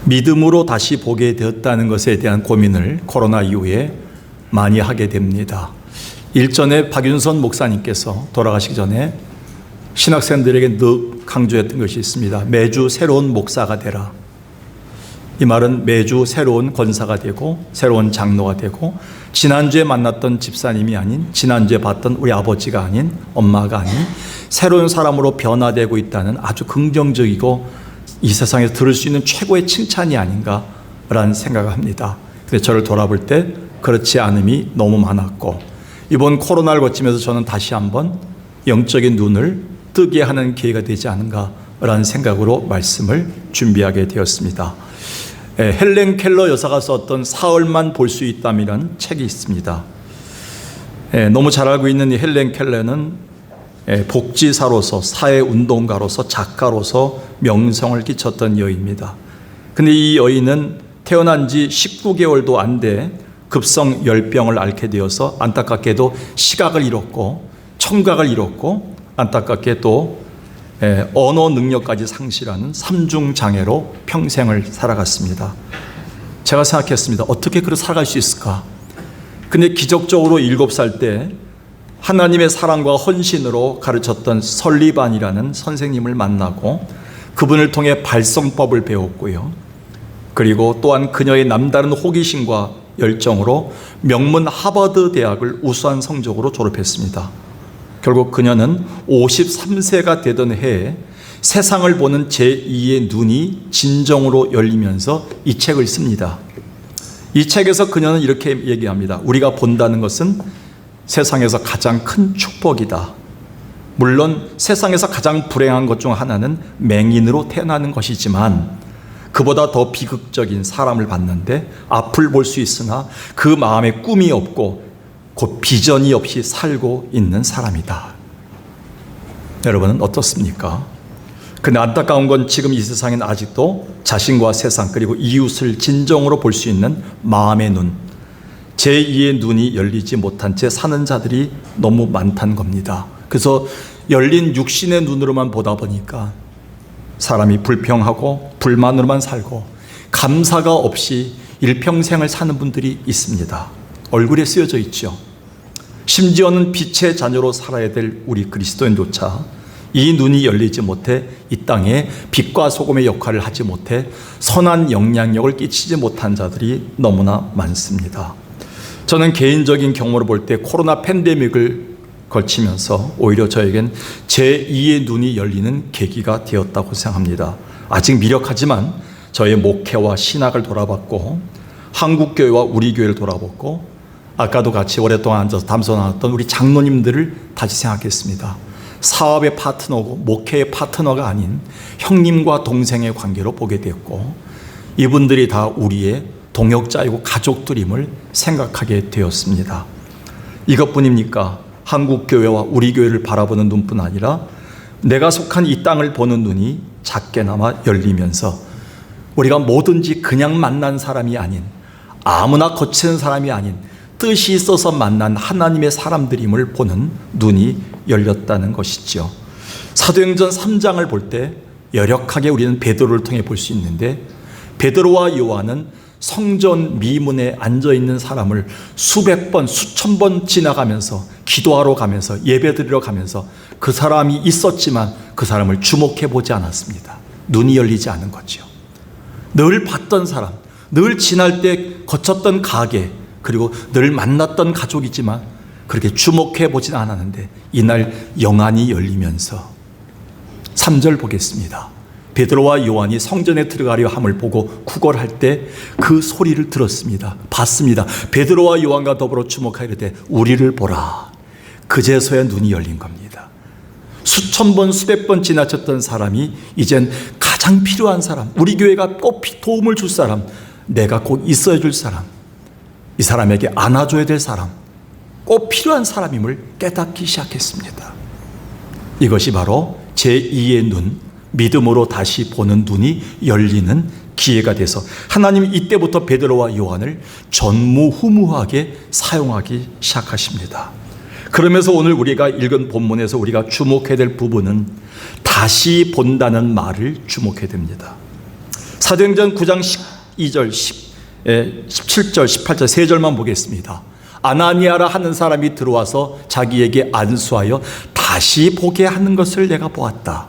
믿음으로 다시 보게 되었다는 것에 대한 고민을 코로나 이후에 많이 하게 됩니다. 일전에 박윤선 목사님께서 돌아가시기 전에 신학생들에게 늘 강조했던 것이 있습니다. 매주 새로운 목사가 되라. 이 말은 매주 새로운 권사가 되고 새로운 장로가 되고 지난주에 만났던 집사님이 아닌, 지난주에 봤던 우리 아버지가 아닌, 엄마가 아닌 새로운 사람으로 변화되고 있다는 아주 긍정적이고 이 세상에서 들을 수 있는 최고의 칭찬이 아닌가라는 생각을 합니다. 근데 저를 돌아볼 때 그렇지 않음이 너무 많았고, 이번 코로나를 거치면서 저는 다시 한번 영적인 눈을 뜨게 하는 기회가 되지 않은가라는 생각으로 말씀을 준비하게 되었습니다. 헬렌 켈러 여사가 썼던 사흘만 볼 수 있다면 책이 있습니다. 너무 잘 알고 있는 이 헬렌 켈러는 복지사로서, 사회운동가로서, 작가로서 명성을 끼쳤던 여인입니다. 근데 이 여인은 태어난 지 19개월도 안 돼 급성 열병을 앓게 되어서 안타깝게도 시각을 잃었고 청각을 잃었고 안타깝게 또 언어 능력까지 상실하는 3중 장애로 평생을 살아갔습니다. 제가 생각했습니다. 어떻게 그렇게 살아갈 수 있을까? 근데 기적적으로 7살 때 하나님의 사랑과 헌신으로 가르쳤던 설리반이라는 선생님을 만나고 그분을 통해 발성법을 배웠고요. 그리고 또한 그녀의 남다른 호기심과 열정으로 명문 하버드 대학을 우수한 성적으로 졸업했습니다. 결국 그녀는 53세가 되던 해에 세상을 보는 제2의 눈이 진정으로 열리면서 이 책을 씁니다. 이 책에서 그녀는 이렇게 얘기합니다. 우리가 본다는 것은 세상에서 가장 큰 축복이다. 물론 세상에서 가장 불행한 것 중 하나는 맹인으로 태어나는 것이지만 그보다 더 비극적인 사람을 봤는데 앞을 볼 수 있으나 그 마음에 꿈이 없고 곧 비전이 없이 살고 있는 사람이다. 여러분은 어떻습니까? 근데 안타까운 건 지금 이 세상에는 아직도 자신과 세상 그리고 이웃을 진정으로 볼 수 있는 마음의 눈, 제2의 눈이 열리지 못한 채 사는 자들이 너무 많다는 겁니다. 그래서 열린 육신의 눈으로만 보다 보니까 사람이 불평하고 불만으로만 살고 감사가 없이 일평생을 사는 분들이 있습니다. 얼굴에 쓰여져 있죠. 심지어는 빛의 자녀로 살아야 될 우리 그리스도인조차 이 눈이 열리지 못해 이 땅에 빛과 소금의 역할을 하지 못해 선한 영향력을 끼치지 못한 자들이 너무나 많습니다. 저는 개인적인 경험으로 볼 때 코로나 팬데믹을 거치면서 오히려 저에겐 제2의 눈이 열리는 계기가 되었다고 생각합니다. 아직 미력하지만 저의 목회와 신학을 돌아봤고 한국교회와 우리 교회를 돌아봤고 아까도 같이 오랫동안 앉아서 담소 나눴던 우리 장로님들을 다시 생각했습니다. 사업의 파트너고 목회의 파트너가 아닌 형님과 동생의 관계로 보게 되었고 이분들이 다 우리의 동역자이고 가족들임을 생각하게 되었습니다. 이것뿐입니까? 한국교회와 우리 교회를 바라보는 눈뿐 아니라 내가 속한 이 땅을 보는 눈이 작게나마 열리면서 우리가 뭐든지 그냥 만난 사람이 아닌 아무나 거치는 사람이 아닌 뜻이 있어서 만난 하나님의 사람들임을 보는 눈이 열렸다는 것이죠. 사도행전 3장을 볼 때 여력하게 우리는 베드로를 통해 볼 수 있는데 베드로와 요한은 성전 미문에 앉아있는 사람을 수백 번, 수천 번 지나가면서 기도하러 가면서 예배드리러 가면서 그 사람이 있었지만 그 사람을 주목해 보지 않았습니다. 눈이 열리지 않은 거죠. 늘 봤던 사람, 늘 지날 때 거쳤던 가게, 그리고 늘 만났던 가족이지만 그렇게 주목해 보진 않았는데 이날 영안이 열리면서 3절 보겠습니다. 베드로와 요한이 성전에 들어가려 함을 보고 구걸할 때 그 소리를 들었습니다. 봤습니다. 베드로와 요한과 더불어 주목하이르되 우리를 보라. 그제서야 눈이 열린 겁니다. 수천 번 수백 번 지나쳤던 사람이 이젠 가장 필요한 사람, 우리 교회가 꼭 도움을 줄 사람, 내가 꼭 있어야 줄 사람, 이 사람에게 안아줘야 될 사람, 꼭 필요한 사람임을 깨닫기 시작했습니다. 이것이 바로 제2의 눈, 믿음으로 다시 보는 눈이 열리는 기회가 돼서 하나님이 이때부터 베드로와 요한을 전무후무하게 사용하기 시작하십니다. 그러면서 오늘 우리가 읽은 본문에서 우리가 주목해야 될 부분은 다시 본다는 말을 주목해야 됩니다. 사도행전 9장 12절, 17절, 18절 세 절만 보겠습니다. 아나니아라 하는 사람이 들어와서 자기에게 안수하여 다시 보게 하는 것을 내가 보았다.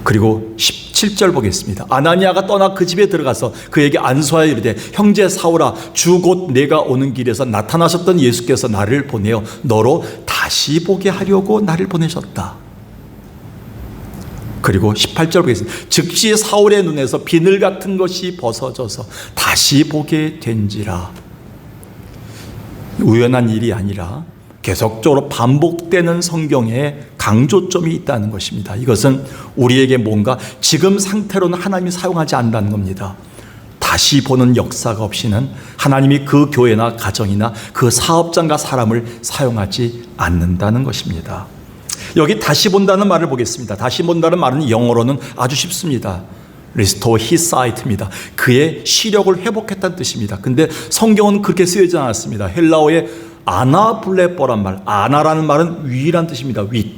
그리고 17절 보겠습니다. 아나니아가 떠나 그 집에 들어가서 그에게 안수하여 이르되 형제 사울아, 주 곧 내가 오는 길에서 나타나셨던 예수께서 나를 보내어 너로 다시 보게 하려고 나를 보내셨다. 그리고 18절 보겠습니다. 즉시 사울의 눈에서 비늘 같은 것이 벗어져서 다시 보게 된지라. 우연한 일이 아니라 계속적으로 반복되는 성경에 강조점이 있다는 것입니다. 이것은 우리에게 뭔가 지금 상태로는 하나님이 사용하지 않는다는 겁니다. 다시 보는 역사가 없이는 하나님이 그 교회나 가정이나 그 사업장과 사람을 사용하지 않는다는 것입니다. 여기 다시 본다는 말을 보겠습니다. 다시 본다는 말은 영어로는 아주 쉽습니다. Restore his sight입니다. 그의 시력을 회복했다는 뜻입니다. 근데 성경은 그렇게 쓰여지지 않았습니다. 헬라어의 아나블레뽀란 말, 아나라는 말은 위란 뜻입니다. 위.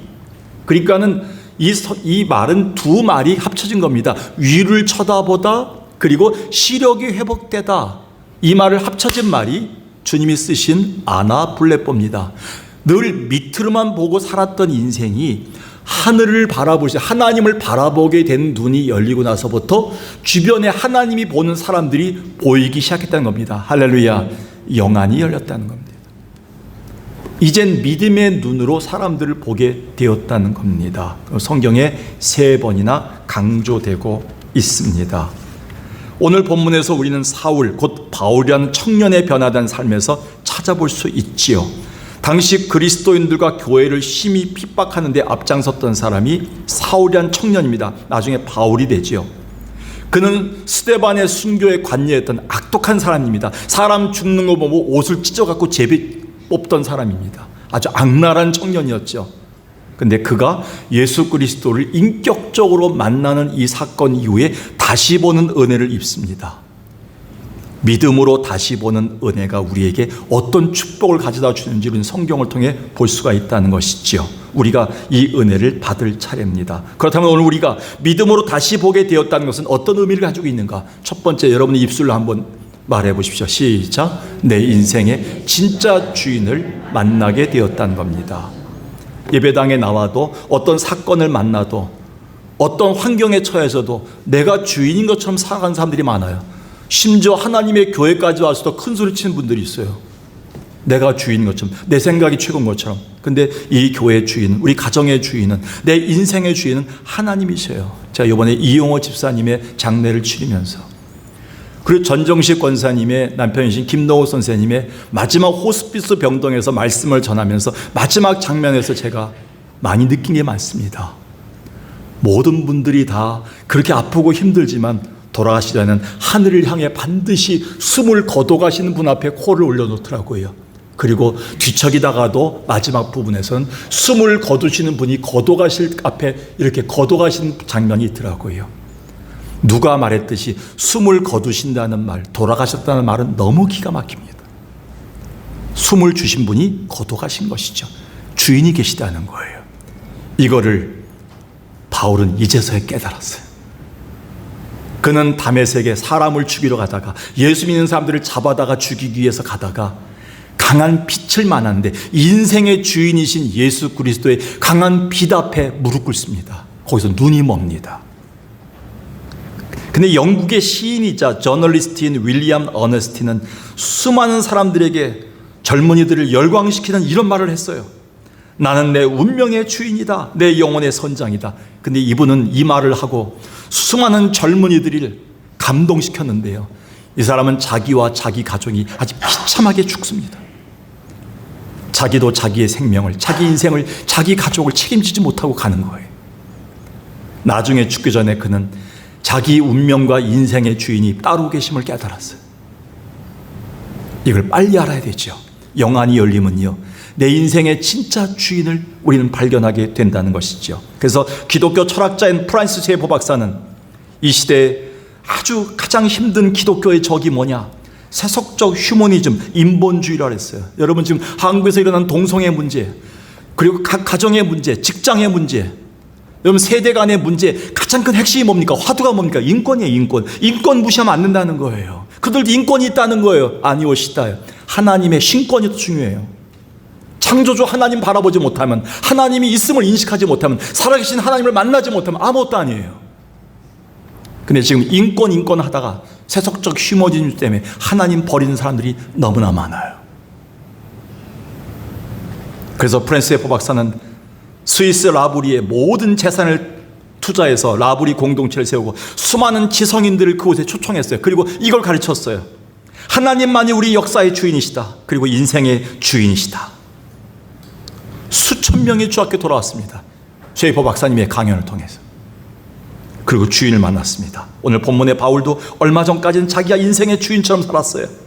그러니까는 이 말은 두 말이 합쳐진 겁니다. 위를 쳐다보다 그리고 시력이 회복되다. 이 말을 합쳐진 말이 주님이 쓰신 아나블레뽀입니다. 늘 밑으로만 보고 살았던 인생이 하늘을 바라보시 하나님을 바라보게 된 눈이 열리고 나서부터 주변에 하나님이 보는 사람들이 보이기 시작했다는 겁니다. 할렐루야. 영안이 열렸다는 겁니다. 이젠 믿음의 눈으로 사람들을 보게 되었다는 겁니다. 성경에 3번이나 강조되고 있습니다. 오늘 본문에서 우리는 사울, 곧 바울이라는 청년의 변화된 삶에서 찾아볼 수 있지요. 당시 그리스도인들과 교회를 심히 핍박하는 데 앞장섰던 사람이 사울이란 청년입니다. 나중에 바울이 되지요. 그는 스데반의 순교에 관여했던 악독한 사람입니다. 사람 죽는 거 보고 옷을 찢어갖고 제비 뽑던 사람입니다. 아주 악랄한 청년이었죠. 근데 그가 예수 그리스도를 인격적으로 만나는 이 사건 이후에 다시 보는 은혜를 입습니다. 믿음으로 다시 보는 은혜가 우리에게 어떤 축복을 가져다 주는지는 성경을 통해 볼 수가 있다는 것이지요. 우리가 이 은혜를 받을 차례입니다. 그렇다면 오늘 우리가 믿음으로 다시 보게 되었다는 것은 어떤 의미를 가지고 있는가? 첫 번째, 여러분의 입술로 한번 말해 보십시오. 시작. 내 인생의 진짜 주인을 만나게 되었다는 겁니다. 예배당에 나와도 어떤 사건을 만나도 어떤 환경에 처해서도 내가 주인인 것처럼 살아가는 사람들이 많아요. 심지어 하나님의 교회까지 와서도 큰 소리 치는 분들이 있어요. 내가 주인인 것처럼, 내 생각이 최고인 것처럼. 근데 이 교회의 주인, 우리 가정의 주인은, 내 인생의 주인은 하나님이셔요. 제가 이번에 이용호 집사님의 장례를 치르면서, 그리고 전정식 권사님의 남편이신 김노우 선생님의 마지막 호스피스 병동에서 말씀을 전하면서 마지막 장면에서 제가 많이 느낀 게 많습니다. 모든 분들이 다 그렇게 아프고 힘들지만 돌아가시려는 하늘을 향해 반드시 숨을 거둬가시는 분 앞에 코를 올려놓더라고요. 그리고 뒤척이다가도 마지막 부분에서는 숨을 거두시는 분이 거둬가실 앞에 이렇게 거둬가시는 장면이 있더라고요. 누가 말했듯이 숨을 거두신다는 말, 돌아가셨다는 말은 너무 기가 막힙니다. 숨을 주신 분이 거둬가신 것이죠. 주인이 계시다는 거예요. 이거를 바울은 이제서야 깨달았어요. 그는 다메섹에 사람을 죽이러 가다가 예수 믿는 사람들을 잡아다가 죽이기 위해서 가다가 강한 빛을 만났는데 인생의 주인이신 예수 그리스도의 강한 빛 앞에 무릎 꿇습니다. 거기서 눈이 멉니다. 근데 영국의 시인이자 저널리스트인 윌리엄 어너스틴은 수많은 사람들에게 젊은이들을 열광시키는 이런 말을 했어요. 나는 내 운명의 주인이다. 내 영혼의 선장이다. 근데 이분은 이 말을 하고 수많은 젊은이들을 감동시켰는데요. 이 사람은 자기와 자기 가족이 아주 비참하게 죽습니다. 자기도 자기의 생명을, 자기 인생을, 자기 가족을 책임지지 못하고 가는 거예요. 나중에 죽기 전에 그는 자기 운명과 인생의 주인이 따로 계심을 깨달았어요. 이걸 빨리 알아야 되죠. 영안이 열리면요, 내 인생의 진짜 주인을 우리는 발견하게 된다는 것이죠. 그래서 기독교 철학자인 프란시스 세보 박사는 이 시대에 아주 가장 힘든 기독교의 적이 뭐냐? 세속적 휴머니즘, 인본주의라고 했어요. 여러분 지금 한국에서 일어난 동성애 문제, 그리고 각 가정의 문제, 직장의 문제, 여러분, 세대 간의 문제 가장 큰 핵심이 뭡니까? 화두가 뭡니까? 인권이에요. 인권 무시하면 안 된다는 거예요. 그들도 인권이 있다는 거예요. 아니오시다요. 하나님의 신권이 더 중요해요. 창조주 하나님 바라보지 못하면, 하나님이 있음을 인식하지 못하면, 살아계신 하나님을 만나지 못하면 아무것도 아니에요. 근데 지금 인권 하다가 세속적 휴머니즘 때문에 하나님 버리는 사람들이 너무나 많아요. 그래서 프랜스 F 박사는 스위스 라브리에 모든 재산을 투자해서 라브리 공동체를 세우고 수많은 지성인들을 그곳에 초청했어요. 그리고 이걸 가르쳤어요. 하나님만이 우리 역사의 주인이시다. 그리고 인생의 주인이시다. 수천 명이 주 앞에 돌아왔습니다. 쉐이퍼 박사님의 강연을 통해서. 그리고 주인을 만났습니다. 오늘 본문의 바울도 얼마 전까지는 자기가 인생의 주인처럼 살았어요.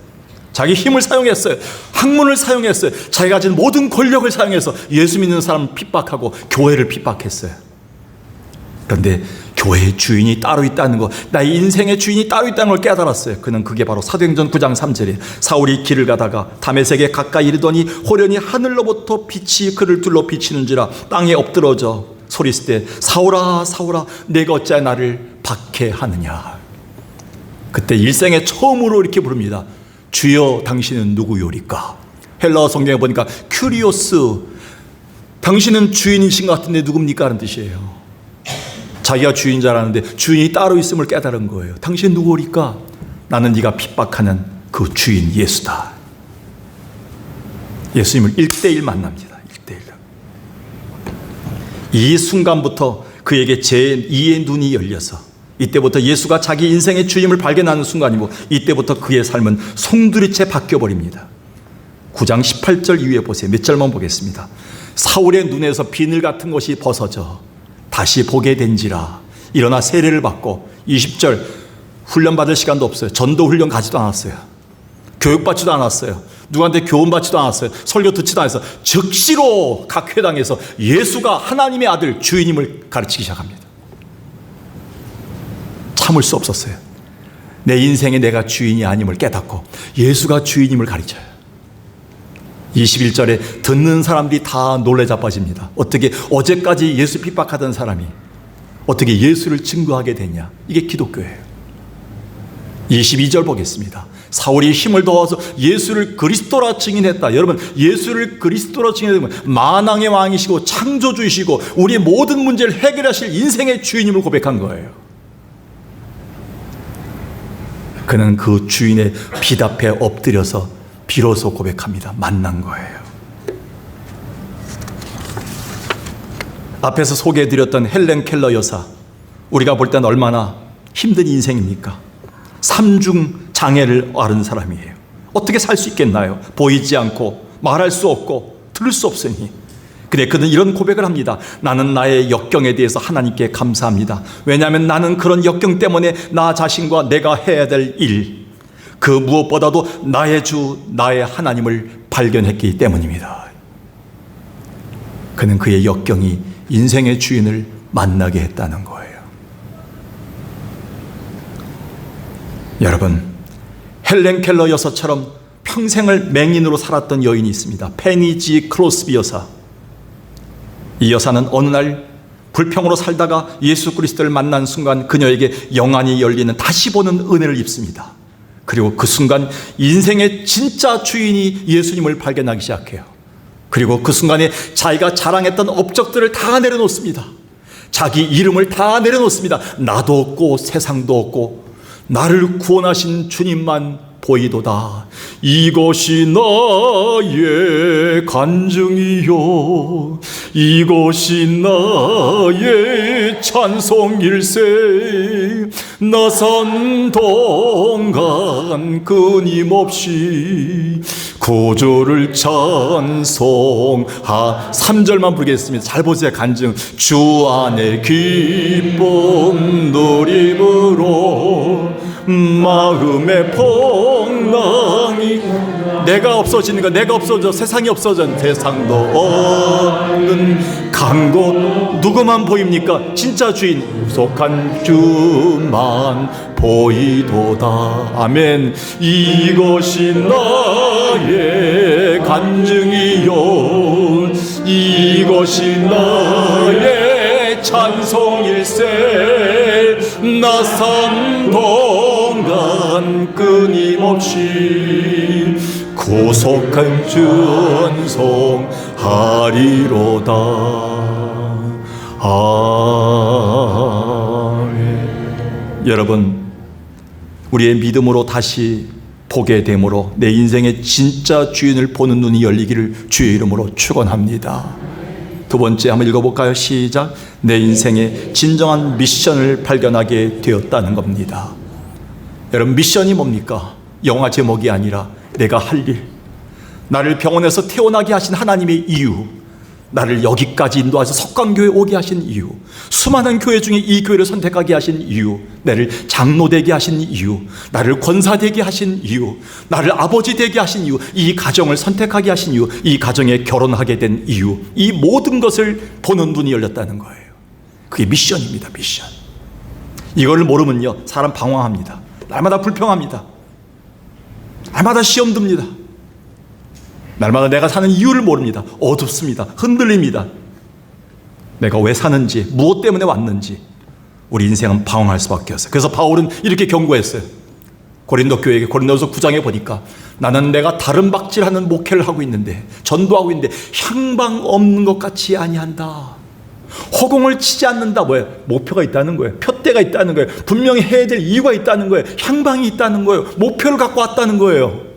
자기 힘을 사용했어요. 학문을 사용했어요. 자기가 가진 모든 권력을 사용해서 예수 믿는 사람을 핍박하고 교회를 핍박했어요. 그런데 교회의 주인이 따로 있다는 거, 나의 인생의 주인이 따로 있다는 걸 깨달았어요. 그는 그게 바로 사도행전 9장 3절에 사울이 길을 가다가 다메섹에 가까이 이르더니 호련히 하늘로부터 빛이 그를 둘러 비치는지라 땅에 엎드러져 소리치되 사울아 사울아 내가 어찌하여 나를 박해하느냐. 그때 일생에 처음으로 이렇게 부릅니다. 주여 당신은 누구요리까? 헬라어 성경에 보니까 큐리오스, 당신은 주인이신 것 같은데 누굽니까? 하는 뜻이에요. 자기가 주인 줄 알았는데 주인이 따로 있음을 깨달은 거예요. 당신 누구리까? 나는 네가 핍박하는 그 주인 예수다. 예수님을 1대1 만납니다. 1대1. 이 순간부터 그에게 제2의 눈이 열려서 이때부터 예수가 자기 인생의 주임을 발견하는 순간이고 이때부터 그의 삶은 송두리째 바뀌어버립니다. 9장 18절 이후에 보세요. 몇 절만 보겠습니다. 사울의 눈에서 비늘 같은 것이 벗어져 다시 보게 된지라 일어나 세례를 받고 20절 훈련받을 시간도 없어요. 전도 훈련 가지도 않았어요. 교육받지도 않았어요. 누구한테 교훈받지도 않았어요. 설교 듣지도 않았어요. 즉시로 각 회당에서 예수가 하나님의 아들 주인임을 가르치기 시작합니다. 참을 수 없었어요. 내 인생에 내가 주인이 아님을 깨닫고 예수가 주인임을 가르쳐요. 21절에 듣는 사람들이 다 놀래 자빠집니다. 어떻게 어제까지 예수 핍박하던 사람이 어떻게 예수를 증거하게 되냐. 이게 기독교예요. 22절 보겠습니다. 사울이 힘을 더워서 예수를 그리스도라 증인했다. 여러분, 예수를 그리스도라 증인하면 만왕의 왕이시고 창조주이시고 우리의 모든 문제를 해결하실 인생의 주인임을 고백한 거예요. 그는 그 주인의 빛 앞에 엎드려서 비로소 고백합니다. 만난 거예요. 앞에서 소개해드렸던 헬렌 켈러 여사, 우리가 볼 때는 얼마나 힘든 인생입니까? 삼중 장애를 앓은 사람이에요. 어떻게 살 수 있겠나요? 보이지 않고 말할 수 없고 들을 수 없으니. 근데 그는 이런 고백을 합니다. 나는 나의 역경에 대해서 하나님께 감사합니다. 왜냐하면 나는 그런 역경 때문에 나 자신과 내가 해야 될 일, 그 무엇보다도 나의 주, 나의 하나님을 발견했기 때문입니다. 그는 그의 역경이 인생의 주인을 만나게 했다는 거예요. 여러분, 헬렌 켈러 여사처럼 평생을 맹인으로 살았던 여인이 있습니다. 페니 G 크로스비 여사. 이 여사는 어느 날 불평으로 살다가 예수 그리스도를 만난 순간 그녀에게 영안이 열리는 다시 보는 은혜를 입습니다. 그리고 그 순간 인생의 진짜 주인이 예수님을 발견하기 시작해요. 그리고 그 순간에 자기가 자랑했던 업적들을 다 내려놓습니다. 자기 이름을 다 내려놓습니다. 나도 없고 세상도 없고 나를 구원하신 주님만 보이도다. 이것이 나의 간증이요 이것이 나의 찬송일세. 나 산 동안 끊임없이 구주를 찬송하. 3절만 부르겠습니다. 잘 보세요. 간증. 주 안에 기쁨 누림으로 마음의 폭랑이 내가 없어지는 거, 내가 없어져 세상이 없어져 세상도 없는 간곳 누구만 보입니까? 진짜 주인 속한 주만 보이도다. 아멘. 이것이 나의 간증이요 이것이 나의 주의 찬송일세 나산 동안 끊임없이 구속한 찬송하리로다. 아멘. 여러분, 우리의 믿음으로 다시 보게 되므로 내 인생의 진짜 주인을 보는 눈이 열리기를 주의 이름으로 축원합니다. 두 번째 한번 읽어볼까요? 시작. 내 인생의 진정한 미션을 발견하게 되었다는 겁니다. 여러분, 미션이 뭡니까? 영화 제목이 아니라 내가 할 일, 나를 병원에서 태어나게 하신 하나님의 이유, 나를 여기까지 인도해서 석강교회 오게 하신 이유, 수많은 교회 중에 이 교회를 선택하게 하신 이유, 나를 장로 되게 하신 이유, 나를 권사 되게 하신 이유, 나를 아버지 되게 하신 이유, 이 가정을 선택하게 하신 이유, 이 가정에 결혼하게 된 이유, 이 모든 것을 보는 눈이 열렸다는 거예요. 그게 미션입니다. 미션. 이걸 모르면요, 사람 방황합니다. 날마다 불평합니다. 날마다 시험 듭니다. 날마다 내가 사는 이유를 모릅니다. 어둡습니다. 흔들립니다. 내가 왜 사는지, 무엇 때문에 왔는지 우리 인생은 방황할 수밖에 없어요. 그래서 바울은 이렇게 경고했어요. 고린도 교회에게, 고린도서 9장에 보니까 나는 내가 다른 박질하는 목회를 하고 있는데, 전도하고 있는데 향방 없는 것 같이 아니한다. 허공을 치지 않는다. 뭐예요? 목표가 있다는 거예요. 표대가 있다는 거예요. 분명히 해야 될 이유가 있다는 거예요. 향방이 있다는 거예요. 목표를 갖고 왔다는 거예요.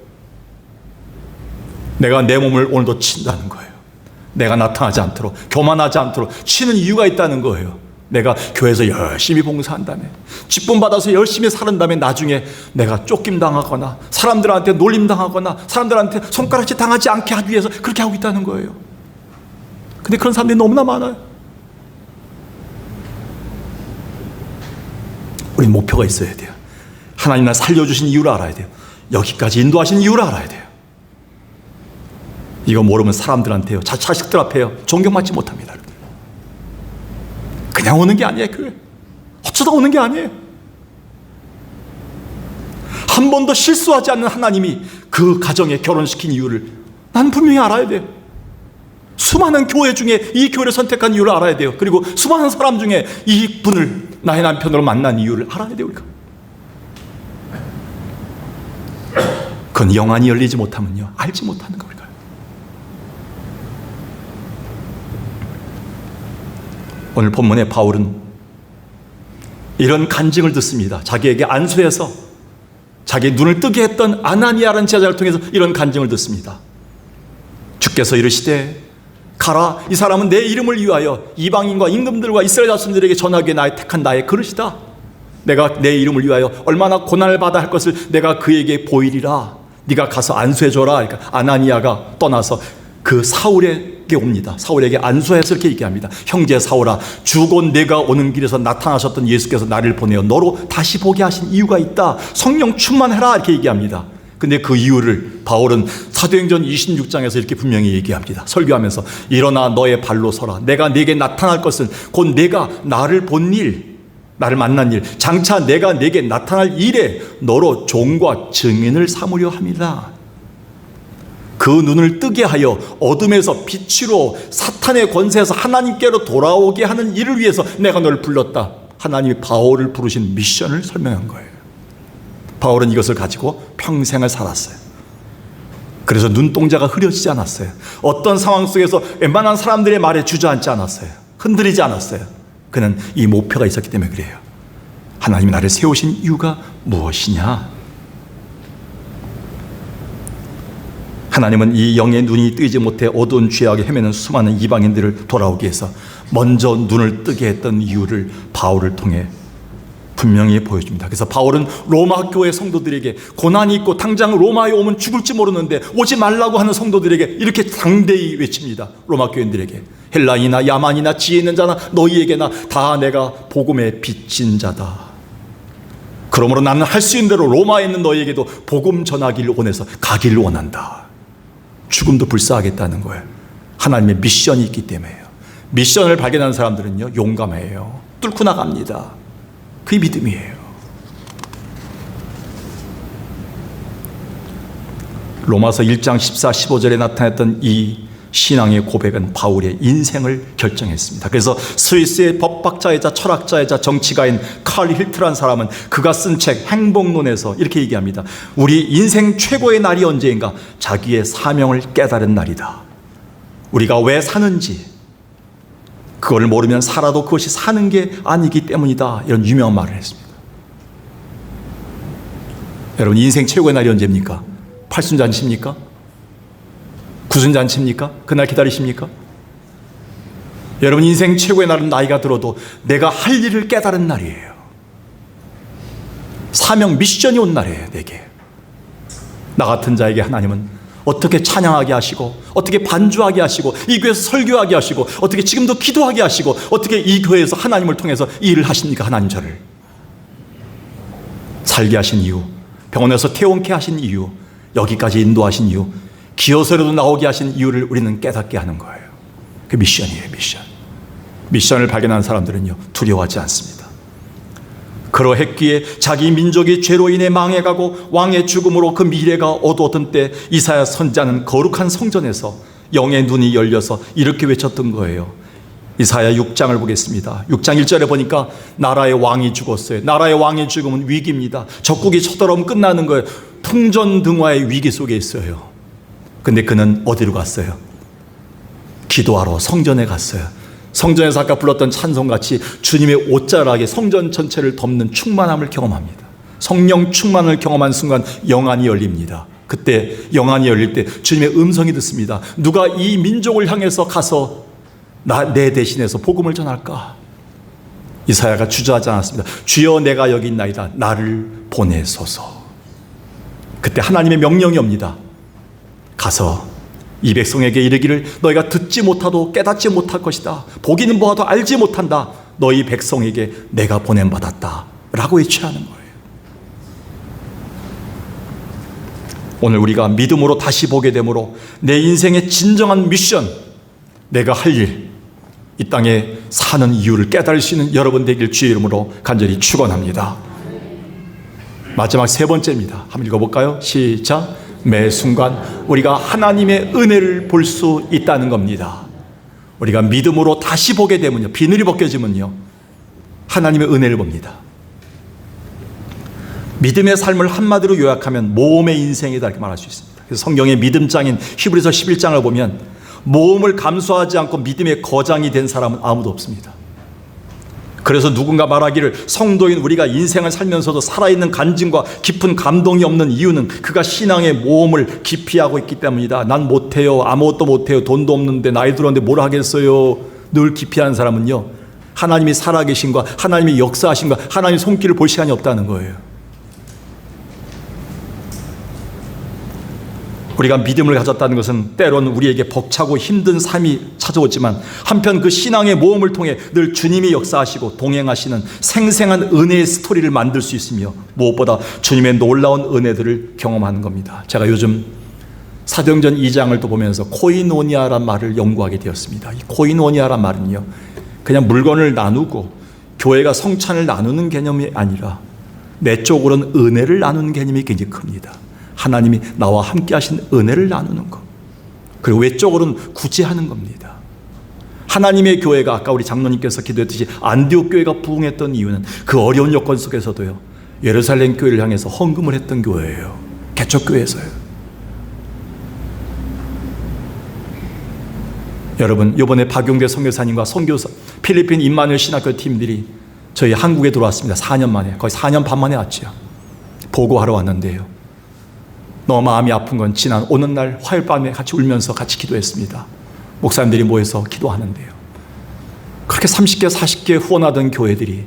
내가 내 몸을 오늘도 친다는 거예요. 내가 나타나지 않도록, 교만하지 않도록 치는 이유가 있다는 거예요. 내가 교회에서 열심히 봉사한 다음에, 직분 받아서 열심히 사는 다음에 나중에 내가 쫓김 당하거나 사람들한테 놀림 당하거나 사람들한테 손가락질 당하지 않게 하기 위해서 그렇게 하고 있다는 거예요. 근데 그런 사람들이 너무나 많아요. 우리는 목표가 있어야 돼요. 하나님 날 살려주신 이유를 알아야 돼요. 여기까지 인도하신 이유를 알아야 돼요. 이거 모르면 사람들한테요, 자식들 앞에요, 존경받지 못합니다. 그냥 오는 게 아니에요. 교회 어쩌다 오는 게 아니에요. 한 번도 실수하지 않는 하나님이 그 가정에 결혼시킨 이유를 나는 분명히 알아야 돼요. 수많은 교회 중에 이 교회를 선택한 이유를 알아야 돼요. 그리고 수많은 사람 중에 이 분을 나의 남편으로 만난 이유를 알아야 돼요. 우리가 그건 영안이 열리지 못하면요, 알지 못하는 겁니다. 오늘 본문의 바울은 이런 간증을 듣습니다. 자기에게 안수해서 자기의 눈을 뜨게 했던 아나니아라는 제자를 통해서 이런 간증을 듣습니다. 주께서 이르시되 가라, 이 사람은 내 이름을 위하여 이방인과 임금들과 이스라엘 자손들에게 전하기에 나의 택한 나의 그릇이다. 내가 내 이름을 위하여 얼마나 고난을 받아야 할 것을 내가 그에게 보이리라. 네가 가서 안수해줘라. 그러니까 아나니아가 떠나서 그 사울에게 옵니다. 사울에게 안수해서 이렇게 얘기합니다. 형제 사울아, 주곧 내가 오는 길에서 나타나셨던 예수께서 나를 보내어 너로 다시 보게 하신 이유가 있다. 성령 충만해라. 이렇게 얘기합니다. 근데 그 이유를 바울은 사도행전 26장에서 이렇게 분명히 얘기합니다. 설교하면서 일어나 너의 발로 서라. 내가 네게 나타날 것은 곧 내가 나를 본 일, 나를 만난 일, 장차 내가 네게 나타날 일에 너로 종과 증인을 삼으려 함이다. 그 눈을 뜨게 하여 어둠에서 빛으로 사탄의 권세에서 하나님께로 돌아오게 하는 일을 위해서 내가 너를 불렀다. 하나님이 바울을 부르신 미션을 설명한 거예요. 바울은 이것을 가지고 평생을 살았어요. 그래서 눈동자가 흐려지지 않았어요. 어떤 상황 속에서 웬만한 사람들의 말에 주저앉지 않았어요. 흔들리지 않았어요. 그는 이 목표가 있었기 때문에 그래요. 하나님이 나를 세우신 이유가 무엇이냐? 하나님은 이 영의 눈이 뜨지 못해 어두운 죄악에 헤매는 수많은 이방인들을 돌아오기 위해서 먼저 눈을 뜨게 했던 이유를 바울을 통해 분명히 보여줍니다. 그래서 바울은 로마 교회 성도들에게 고난이 있고 당장 로마에 오면 죽을지 모르는데 오지 말라고 하는 성도들에게 이렇게 당대히 외칩니다. 로마 교인들에게 헬라인이나 야만이나 지혜 있는 자나 너희에게나 다 내가 복음에 비친 자다. 그러므로 나는 할 수 있는 대로 로마에 있는 너희에게도 복음 전하기를 원해서 가기를 원한다. 죽음도 불사하겠다는 거예요. 하나님의 미션이 있기 때문에요. 미션을 발견하는 사람들은요, 용감해요. 뚫고 나갑니다. 그게 믿음이에요. 로마서 1장 14, 15절에 나타났던 이 신앙의 고백은 바울의 인생을 결정했습니다. 그래서 스위스의 법학자이자 철학자이자 정치가인 칼 힐트라는 사람은 그가 쓴 책 행복론에서 이렇게 얘기합니다. 우리 인생 최고의 날이 언제인가? 자기의 사명을 깨달은 날이다. 우리가 왜 사는지 그걸 모르면 살아도 그것이 사는 게 아니기 때문이다. 이런 유명한 말을 했습니다. 여러분, 인생 최고의 날이 언제입니까? 팔순잔치입니까? 구순잔치입니까? 그날 기다리십니까? 여러분, 인생 최고의 날은 나이가 들어도 내가 할 일을 깨달은 날이에요. 사명 미션이 온 날이에요. 내게. 나 같은 자에게 하나님은 어떻게 찬양하게 하시고, 어떻게 반주하게 하시고, 이 교회에서 설교하게 하시고, 어떻게 지금도 기도하게 하시고, 어떻게 이 교회에서 하나님을 통해서 일을 하십니까? 하나님 저를 살게 하신 이유, 병원에서 퇴원케 하신 이유, 여기까지 인도하신 이유, 기어서라도 나오게 하신 이유를 우리는 깨닫게 하는 거예요. 그 미션이에요. 미션을 발견한 사람들은요, 두려워하지 않습니다. 그러했기에 자기 민족이 죄로 인해 망해가고 왕의 죽음으로 그 미래가 어두웠던 때 이사야 선지자는 거룩한 성전에서 영의 눈이 열려서 이렇게 외쳤던 거예요. 이사야 6장을 보겠습니다. 6장 1절에 보니까 나라의 왕이 죽었어요. 나라의 왕이 죽으면 위기입니다. 적국이 쳐들어오면 끝나는 거예요. 풍전등화의 위기 속에 있어요. 근데 그는 어디로 갔어요? 기도하러 성전에 갔어요. 성전에서 아까 불렀던 찬송같이 주님의 옷자락에 성전 전체를 덮는 충만함을 경험합니다. 성령 충만을 경험한 순간 영안이 열립니다. 그때 영안이 열릴 때 주님의 음성이 듣습니다. 누가 이 민족을 향해서 가서 내 대신해서 복음을 전할까? 이사야가 주저하지 않았습니다. 주여 내가 여기 있나이다. 나를 보내소서. 그때 하나님의 명령이 옵니다. 가서 이 백성에게 이르기를 너희가 듣지 못하도 깨닫지 못할 것이다. 보기는 보아도 알지 못한다. 너희 백성에게 내가 보냄받았다. 라고 외쳐야 하는 거예요. 오늘 우리가 믿음으로 다시 보게 되므로 내 인생의 진정한 미션, 내가 할 일, 이 땅에 사는 이유를 깨달을 수 있는 여러분 되길 주의 이름으로 간절히 축원합니다. 마지막 세 번째입니다. 한번 읽어볼까요? 시작. 매 순간 우리가 하나님의 은혜를 볼 수 있다는 겁니다. 우리가 믿음으로 다시 보게 되면요, 비늘이 벗겨지면요, 하나님의 은혜를 봅니다. 믿음의 삶을 한마디로 요약하면 모험의 인생이다 이렇게 말할 수 있습니다. 그래서 성경의 믿음장인 히브리서 11장을 보면 모험을 감수하지 않고 믿음의 거장이 된 사람은 아무도 없습니다. 그래서 누군가 말하기를 성도인 우리가 인생을 살면서도 살아있는 간증과 깊은 감동이 없는 이유는 그가 신앙의 모험을 기피하고 있기 때문이다. 난 못해요. 아무것도 못해요. 돈도 없는데 나이 들었는데 뭘 하겠어요. 늘 기피하는 사람은요, 하나님이 살아계신과 하나님이 역사하신과 하나님의 손길을 볼 시간이 없다는 거예요. 우리가 믿음을 가졌다는 것은 때로는 우리에게 벅차고 힘든 삶이 찾아오지만 한편 그 신앙의 모험을 통해 늘 주님이 역사하시고 동행하시는 생생한 은혜의 스토리를 만들 수 있으며 무엇보다 주님의 놀라운 은혜들을 경험하는 겁니다. 제가 요즘 사도행전 2장을 또 보면서 코이노니아란 말을 연구하게 되었습니다. 이 코이노니아란 말은요, 그냥 물건을 나누고 교회가 성찬을 나누는 개념이 아니라 내적으로는 은혜를 나누는 개념이 굉장히 큽니다. 하나님이 나와 함께 하신 은혜를 나누는 것, 그리고 외적으로는 구제하는 겁니다. 하나님의 교회가 아까 우리 장로님께서 기도했듯이 안디옥 교회가 부흥했던 이유는 그 어려운 여건 속에서도요, 예루살렘 교회를 향해서 헌금을 했던 교회예요. 개척교회에서요. 여러분, 이번에 박용대 선교사님과 선교사 필리핀 임마누엘 신학교 팀들이 저희 한국에 들어왔습니다. 4년 만에, 거의 4년 반 만에 왔죠. 보고하러 왔는데요, 너무 마음이 아픈 건 지난 오는 날 화요일 밤에 같이 울면서 같이 기도했습니다. 목사님들이 모여서 기도하는데요, 그렇게 30개 40개 후원하던 교회들이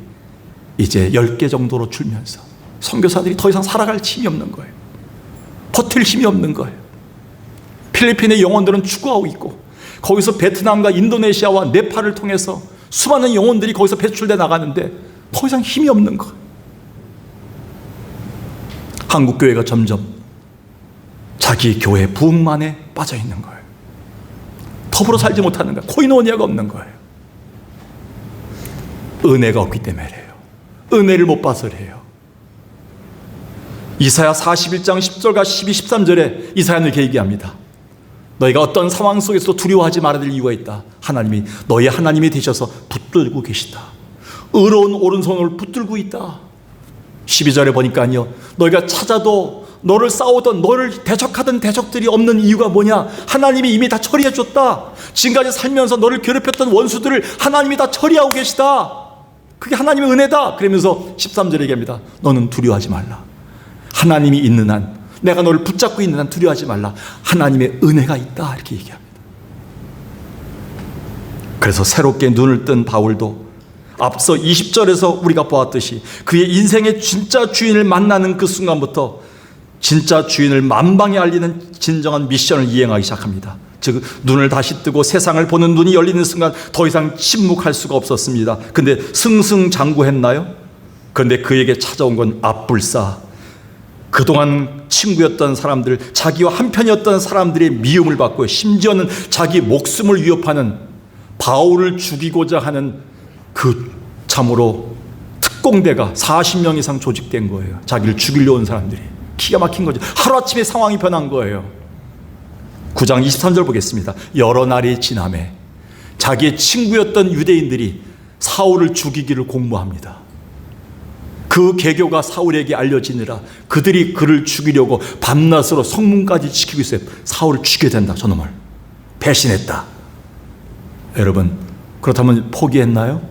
이제 10개 정도로 줄면서 선교사들이 더 이상 살아갈 힘이 없는 거예요. 버틸 힘이 없는 거예요. 필리핀의 영혼들은 죽어가고 있고 거기서 베트남과 인도네시아와 네팔을 통해서 수많은 영혼들이 거기서 배출돼 나가는데 더 이상 힘이 없는 거예요. 한국교회가 점점 자기 교회 부흥만에 빠져 있는 거예요. 더불어 살지 못하는 거예요. 코이노니아가 없는 거예요. 은혜가 없기 때문에 그래요. 은혜를 못 봐서 그래요. 이사야 41장 10절과 12, 13절에 이사야는 이렇게 얘기합니다. 너희가 어떤 상황 속에서도 두려워하지 말아야 될 이유가 있다. 하나님이 너희 하나님이 되셔서 붙들고 계시다. 의로운 오른손을 붙들고 있다. 12절에 보니까요, 너희가 찾아도 너를 싸우던 너를 대적하던 대적들이 없는 이유가 뭐냐? 하나님이 이미 다 처리해 줬다. 지금까지 살면서 너를 괴롭혔던 원수들을 하나님이 다 처리하고 계시다. 그게 하나님의 은혜다. 그러면서 13절에 얘기합니다. 너는 두려워하지 말라. 하나님이 있는 한, 내가 너를 붙잡고 있는 한 두려워하지 말라. 하나님의 은혜가 있다. 이렇게 얘기합니다. 그래서 새롭게 눈을 뜬 바울도 앞서 20절에서 우리가 보았듯이 그의 인생의 진짜 주인을 만나는 그 순간부터 진짜 주인을 만방에 알리는 진정한 미션을 이행하기 시작합니다. 즉 눈을 다시 뜨고 세상을 보는 눈이 열리는 순간 더 이상 침묵할 수가 없었습니다. 근데 승승장구했나요? 그런데 그에게 찾아온 건 압불사. 그동안 친구였던 사람들, 자기와 한편이었던 사람들의 미움을 받고 심지어는 자기 목숨을 위협하는 바울을 죽이고자 하는 그 참으로 특공대가 40명 이상 조직된 거예요. 자기를 죽이려 온 사람들이. 기가 막힌 거죠. 하루아침에 상황이 변한 거예요. 9장 23절 보겠습니다. 여러 날이 지나매 자기의 친구였던 유대인들이 사울을 죽이기를 공모합니다. 그 계교가 사울에게 알려지느라 그들이 그를 죽이려고 밤낮으로 성문까지 지키고 있어요. 사울을 죽여야 된다. 저놈을 배신했다. 여러분, 그렇다면 포기했나요?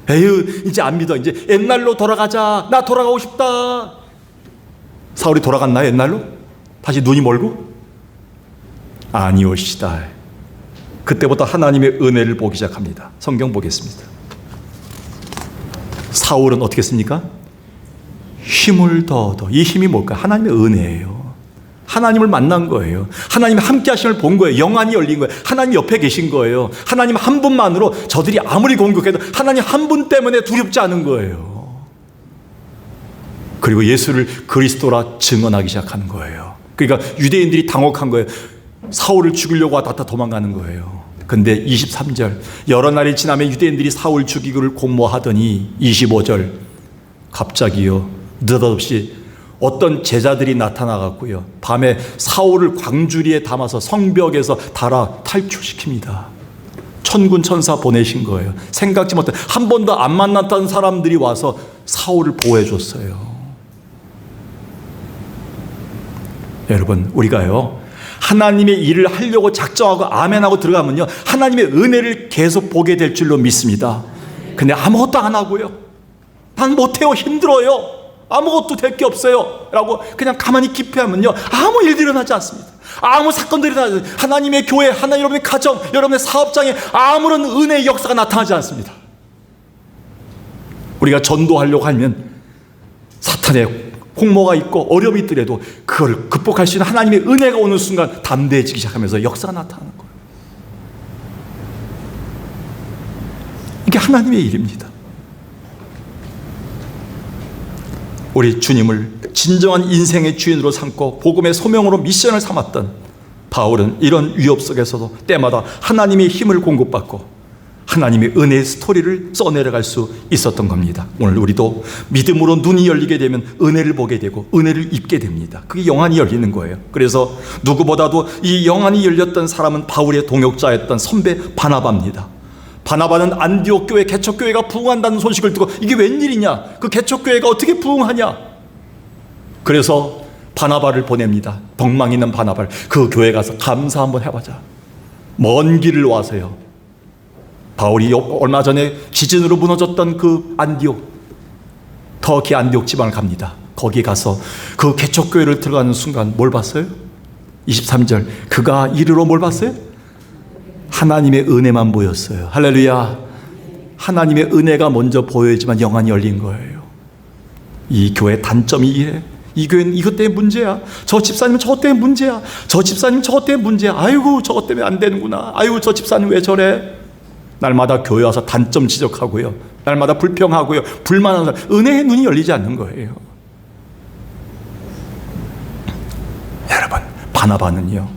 에휴, 이제 안 믿어. 이제 옛날로 돌아가자. 나 돌아가고 싶다. 사울이 돌아갔나요? 옛날로? 다시 눈이 멀고? 아니오시다. 그때부터 하나님의 은혜를 보기 시작합니다. 성경 보겠습니다. 사울은 어떻게 했습니까? 힘을 더 이 힘이 뭘까? 하나님의 은혜예요. 하나님을 만난 거예요. 하나님이 함께 하심을 본 거예요. 영안이 열린 거예요. 하나님 옆에 계신 거예요. 하나님 한 분만으로 저들이 아무리 공격해도 하나님 한 분 때문에 두렵지 않은 거예요. 그리고 예수를 그리스도라 증언하기 시작하는 거예요. 그러니까 유대인들이 당혹한 거예요. 사울을 죽이려고 하다 도망가는 거예요. 근데 23절, 여러 날이 지나면 유대인들이 사울 죽이기를 공모하더니 25절, 갑자기요, 느닷없이 어떤 제자들이 나타나갔고요, 밤에 사울을 광주리에 담아서 성벽에서 달아 탈출시킵니다. 천군 천사 보내신 거예요. 생각지 못한, 한 번도 안 만났던 사람들이 와서 사울을 보호해 줬어요. 여러분, 우리가요, 하나님의 일을 하려고 작정하고 아멘하고 들어가면요, 하나님의 은혜를 계속 보게 될 줄로 믿습니다. 근데 아무것도 안 하고요, 난 못해요, 힘들어요, 아무것도 될 게 없어요 라고 그냥 가만히 기피하면요, 아무 일도 일어나지 않습니다. 아무 사건들이 일어나지 않습니다. 하나님의 교회, 하나님 여러분의 가정, 여러분의 사업장에 아무런 은혜의 역사가 나타나지 않습니다. 우리가 전도하려고 하면 사탄의 공모가 있고 어려움이 있더라도 그걸 극복할 수 있는 하나님의 은혜가 오는 순간 담대해지기 시작하면서 역사가 나타나는 거예요. 이게 하나님의 일입니다. 우리 주님을 진정한 인생의 주인으로 삼고 복음의 소명으로 미션을 삼았던 바울은 이런 위협 속에서도 때마다 하나님의 힘을 공급받고 하나님의 은혜의 스토리를 써내려갈 수 있었던 겁니다. 오늘 우리도 믿음으로 눈이 열리게 되면 은혜를 보게 되고 은혜를 입게 됩니다. 그게 영안이 열리는 거예요. 그래서 누구보다도 이 영안이 열렸던 사람은 바울의 동역자였던 선배 바나바입니다. 바나바는 안디옥 교회, 개척교회가 부흥한다는 소식을 듣고 이게 웬일이냐, 그 개척교회가 어떻게 부흥하냐, 그래서 바나바를 보냅니다. 덕망 있는 바나바를. 그 교회 가서 감사 한번 해보자. 먼 길을 와서요, 바울이 얼마 전에 지진으로 무너졌던 그 안디옥, 터키 안디옥 지방을 갑니다. 거기 가서 그 개척교회를 들어가는 순간 뭘 봤어요? 23절, 그가 이르러 뭘 봤어요? 하나님의 은혜만 보였어요. 할렐루야. 하나님의 은혜가 먼저 보여야지만 영안이 열린 거예요. 이 교회 단점이 이래. 이 교회는 이것 때문에 문제야. 저 집사님은 저것 때문에 문제야. 저 집사님은 저것 때문에 문제야. 아이고, 저것 때문에 안 되는구나. 아이고, 저 집사님 왜 저래. 날마다 교회 와서 단점 지적하고요, 날마다 불평하고요, 불만한 사람, 은혜의 눈이 열리지 않는 거예요. 여러분, 바나바는요,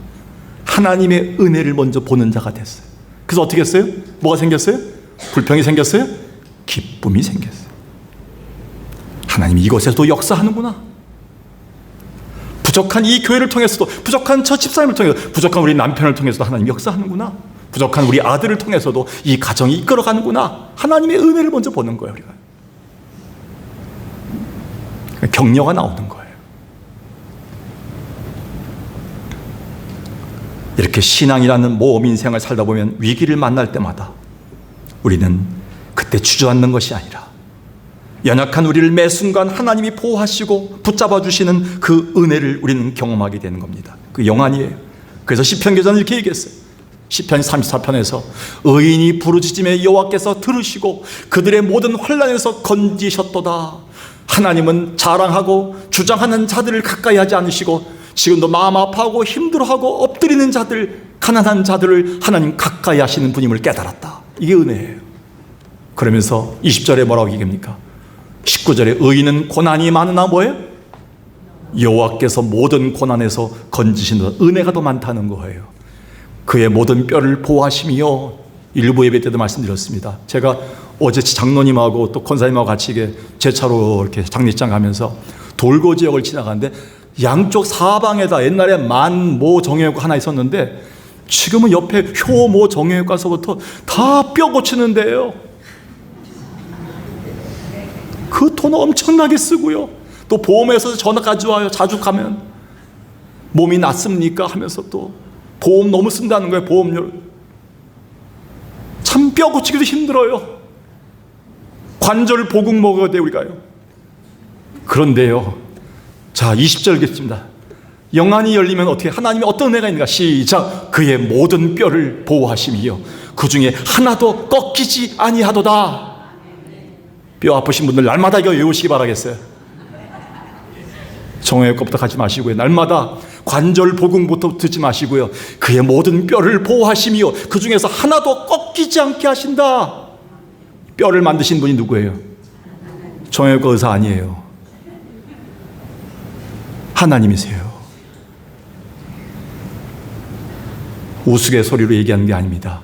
하나님의 은혜를 먼저 보는 자가 됐어요. 그래서 어떻게 했어요? 뭐가 생겼어요? 불평이 생겼어요? 기쁨이 생겼어요. 하나님이 이곳에서도 역사하는구나. 부족한 이 교회를 통해서도, 부족한 저 집사님을 통해서, 부족한 우리 남편을 통해서도 하나님 역사하는구나. 부족한 우리 아들을 통해서도 이 가정이 이끌어가는구나. 하나님의 은혜를 먼저 보는 거예요, 우리가. 격려가 나오는 거예요. 이렇게 신앙이라는 모험 인생을 살다 보면 위기를 만날 때마다 우리는 그때 주저앉는 것이 아니라 연약한 우리를 매 순간 하나님이 보호하시고 붙잡아 주시는 그 은혜를 우리는 경험하게 되는 겁니다. 그 영안이에요. 그래서 시편 기자는 이렇게 얘기했어요. 시편 34편에서 의인이 부르짖음에 여호와께서 들으시고 그들의 모든 환난에서 건지셨도다. 하나님은 자랑하고 주장하는 자들을 가까이 하지 않으시고 지금도 마음 아파하고 힘들어하고 엎드리는 자들, 가난한 자들을 하나님 가까이 하시는 분임을 깨달았다. 이게 은혜예요. 그러면서 20절에 뭐라고 얘기합니까? 19절에 의인은 고난이 많으나 뭐예요? 여호와께서 모든 고난에서 건지신다. 은혜가 더 많다는 거예요. 그의 모든 뼈를 보호하시며, 일부 예배 때도 말씀드렸습니다. 제가 어제 장로님하고 또 권사님하고 같이 이게 제 차로 이렇게 장례식장 가면서 돌고 지역을 지나가는데 양쪽 사방에다 옛날에 만모 정형외과 하나 있었는데 지금은 옆에 효모 정형외과서부터 다 뼈 고치는데요. 그 돈 엄청나게 쓰고요. 또 보험에서 전화까지 와요. 자주 가면 몸이 낫습니까? 하면서 또 보험 너무 쓴다는 거예요. 보험료. 참 뼈 고치기도 힘들어요. 관절 보국 먹어야 돼요, 우리가요. 그런데요, 자 20절 읽겠습니다. 영안이 열리면 어떻게, 하나님이 어떤 은혜가 있는가? 시작. 그의 모든 뼈를 보호하심이요 그 중에 하나도 꺾이지 아니하도다. 뼈 아프신 분들 날마다 이거 외우시기 바라겠어요. 정형외과부터 가지 마시고요, 날마다 관절 보궁부터 듣지 마시고요, 그의 모든 뼈를 보호하심이요 그 중에서 하나도 꺾이지 않게 하신다. 뼈를 만드신 분이 누구예요? 정형외과 의사 아니에요. 하나님이세요. 우스갯소리로 얘기하는 게 아닙니다.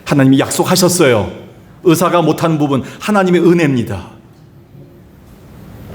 하나님이 약속하셨어요. 의사가 못하는 부분 하나님의 은혜입니다.